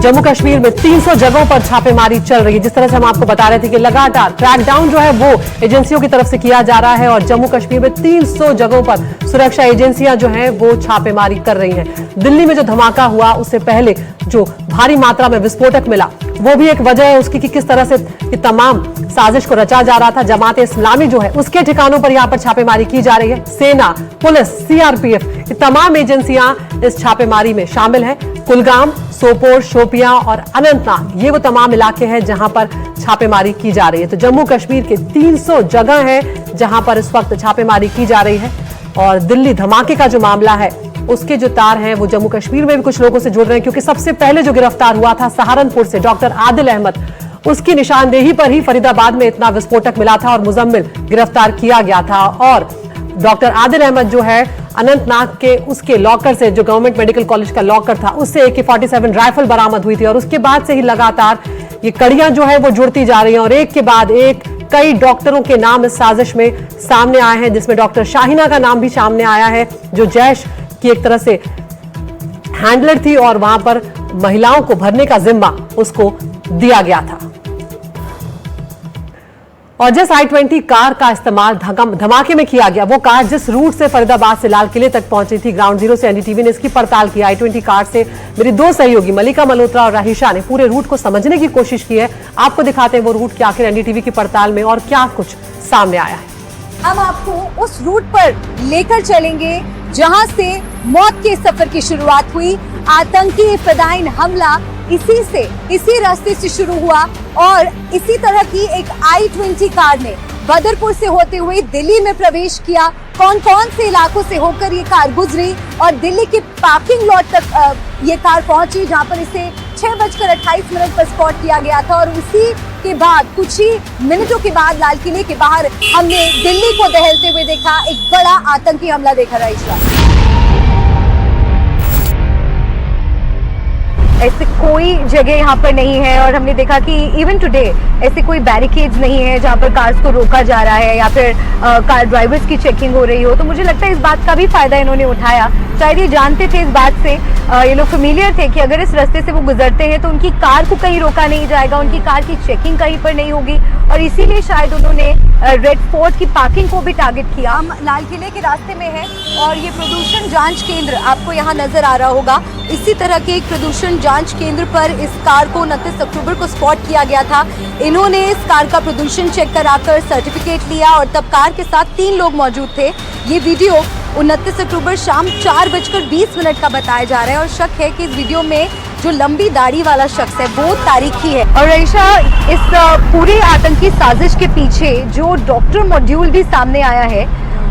जम्मू कश्मीर में 300 जगहों पर छापेमारी चल रही है। जिस तरह से हम आपको बता रहे थे कि लगातार क्रैकडाउन जो है वो एजेंसियों की तरफ से किया जा रहा है और जम्मू कश्मीर में 300 जगहों पर सुरक्षा एजेंसियां जो हैं वो छापेमारी कर रही हैं। दिल्ली में जो धमाका हुआ उससे पहले जो भारी मात्रा में विस्फोटक मिला वो भी एक वजह है उसकी कि किस तरह से कि तमाम साजिश को रचा जा रहा था। जमात इस्लामी जो है उसके ठिकानों पर यहाँ पर छापेमारी की जा रही है। सेना, पुलिस, सीआरपीएफ ये तमाम एजेंसियां इस छापेमारी में शामिल हैं। कुलगाम, सोपोर, शोपियां और अनंतनाग ये वो तमाम इलाके हैं जहां पर छापेमारी की जा रही है। तो जम्मू कश्मीर के 300 जगह हैं जहां पर इस वक्त छापेमारी की जा रही है। और दिल्ली धमाके का जो मामला है उसके जो तार हैं वो जम्मू कश्मीर में भी कुछ लोगों से जुड़ रहे हैं, क्योंकि सबसे पहले जो गिरफ्तार हुआ था सहारनपुर से डॉक्टर आदिल अहमद, उसकी निशानदेही पर ही फरीदाबाद में इतना विस्फोटक मिला था और मुजम्मिल गिरफ्तार किया गया था। और डॉक्टर आदिल अहमद जो है अनंतनाग के उसके लॉकर से, जो गवर्नमेंट मेडिकल कॉलेज का लॉकर था, उससे AK-47 राइफल बरामद हुई थी और उसके बाद से ही लगातार ये कड़ियां जो है वो जुड़ती जा रही हैं और एक के बाद एक कई डॉक्टरों के नाम इस साजिश में सामने आए हैं, जिसमें डॉक्टर शाहीना का नाम भी सामने आया है जो जैश की एक तरह से हैंडलर थी और वहां पर महिलाओं को भरने का जिम्मा उसको दिया गया था। और जिस I-20 कार का इस्तेमाल धमाके में किया गया, वो कार जिस रूट से फरीदाबाद से लाल किले तक पहुंची थी, ग्राउंड जीरो से NDTV ने इसकी पड़ताल की। I-20 कार से मेरी दो सहयोगी मलिका मल्होत्रा और राहिशा ने पूरे रूट को समझने की कोशिश की है। आपको दिखाते हैं वो रूट कि आखिर NDTV की पड़ताल में और क्या कुछ सामने आया है। हम आपको उस रूट पर लेकर चलेंगे जहां से मौत के सफर की शुरुआत हुई। आतंकी फिदायिन हमला इसी रास्ते से शुरू हुआ और इसी तरह की एक I-20 कार ने बदरपुर से होते हुए दिल्ली में प्रवेश किया। कौन कौन से इलाकों से होकर ये कार गुजरी और दिल्ली के पार्किंग लॉट तक ये कार पहुंची, जहां पर इसे 6:28 पर स्पॉट किया गया था। और उसी के बाद कुछ ही मिनटों के बाद लाल किले के बाहर हमने दिल्ली को दहलते हुए देखा। एक बड़ा आतंकी हमला देखा। राइशा, ऐसे कोई जगह यहाँ पर नहीं है और हमने देखा कि इवन टुडे ऐसे कोई बैरिकेड्स नहीं है जहाँ पर कार्स को रोका जा रहा है या फिर कार ड्राइवर्स की चेकिंग हो रही हो। तो मुझे लगता है इस बात का भी फायदा इन्होंने उठाया। शायद ये जानते थे इस बात से, ये लोग फेमिलियर थे कि अगर इस रास्ते से वो गुजरते हैं तो उनकी कार को कहीं रोका नहीं जाएगा, उनकी कार की चेकिंग कहीं पर नहीं होगी और इसीलिए शायद उन्होंने रेड फोर्ट की पार्किंग को भी टारगेट किया। हम लाल किले के रास्ते में हैं और ये प्रदूषण जांच केंद्र आपको यहाँ नजर आ रहा होगा। इसी तरह के एक प्रदूषण जांच केंद्र पर इस कार को 29 अक्टूबर को स्पॉट किया गया था। इन्होंने इस कार का प्रदूषण चेक कराकर सर्टिफिकेट लिया और तब कार के साथ 3 लोग मौजूद थे। ये वीडियो 29 अक्टूबर शाम 4:20 का बताया जा रहा है और शक है कि इस वीडियो में जो लंबी दाढ़ी वाला शख्स है वो तारीखी है। और रईशा, इस पूरी आतंकी साजिश के पीछे जो डॉक्टर मॉड्यूल भी सामने आया है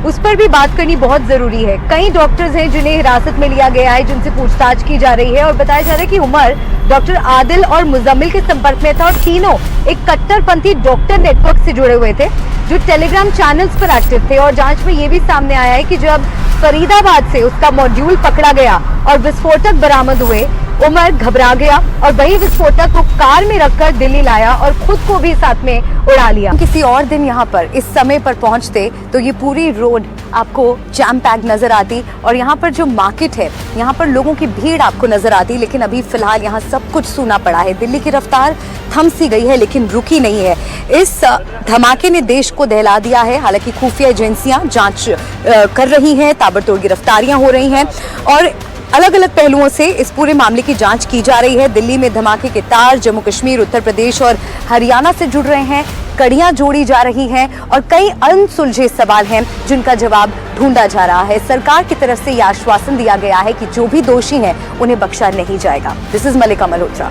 उस पर भी बात करनी बहुत जरूरी है। कई डॉक्टर्स हैं जिन्हें हिरासत में लिया गया है, जिनसे पूछताछ की जा रही है और बताया जा रहा है कि उमर डॉक्टर आदिल और मुजम्मिल के संपर्क में था और तीनों एक कट्टरपंथी डॉक्टर नेटवर्क से जुड़े हुए थे जो टेलीग्राम चैनल्स पर एक्टिव थे। और जांच में ये भी सामने आया है कि जब फरीदाबाद से उसका मॉड्यूल पकड़ा गया और विस्फोटक बरामद हुए, उमर घबरा गया और वही विस्फोटक को कार में रखकर दिल्ली लाया और खुद को भी साथ में उड़ा लिया। किसी और दिन यहाँ पर इस समय पर पहुँचते तो ये पूरी रोड आपको जैम पैक नजर आती और यहाँ पर जो मार्केट है यहाँ पर लोगों की भीड़ आपको नजर आती, लेकिन अभी फिलहाल यहाँ सब कुछ सूना पड़ा है। दिल्ली की रफ्तार थम सी गई है लेकिन रुकी नहीं है। इस धमाके ने देश को दहला दिया है। हालांकि खुफिया एजेंसियां जांच कर रही हैं, ताबड़तोड़ गिरफ्तारियां हो रही हैं और अलग अलग पहलुओं से इस पूरे मामले की जांच की जा रही है। दिल्ली में धमाके के तार जम्मू कश्मीर, उत्तर प्रदेश और हरियाणा से जुड़ रहे हैं, कड़ियां जोड़ी जा रही हैं और कई अनसुलझे सवाल हैं जिनका जवाब ढूंढा जा रहा है। सरकार की तरफ से यह आश्वासन दिया गया है कि जो भी दोषी हैं उन्हें बख्शा नहीं जाएगा। This is Malika Malhotra,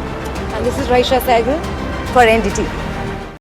this is Raisha Sehgal for NDTV।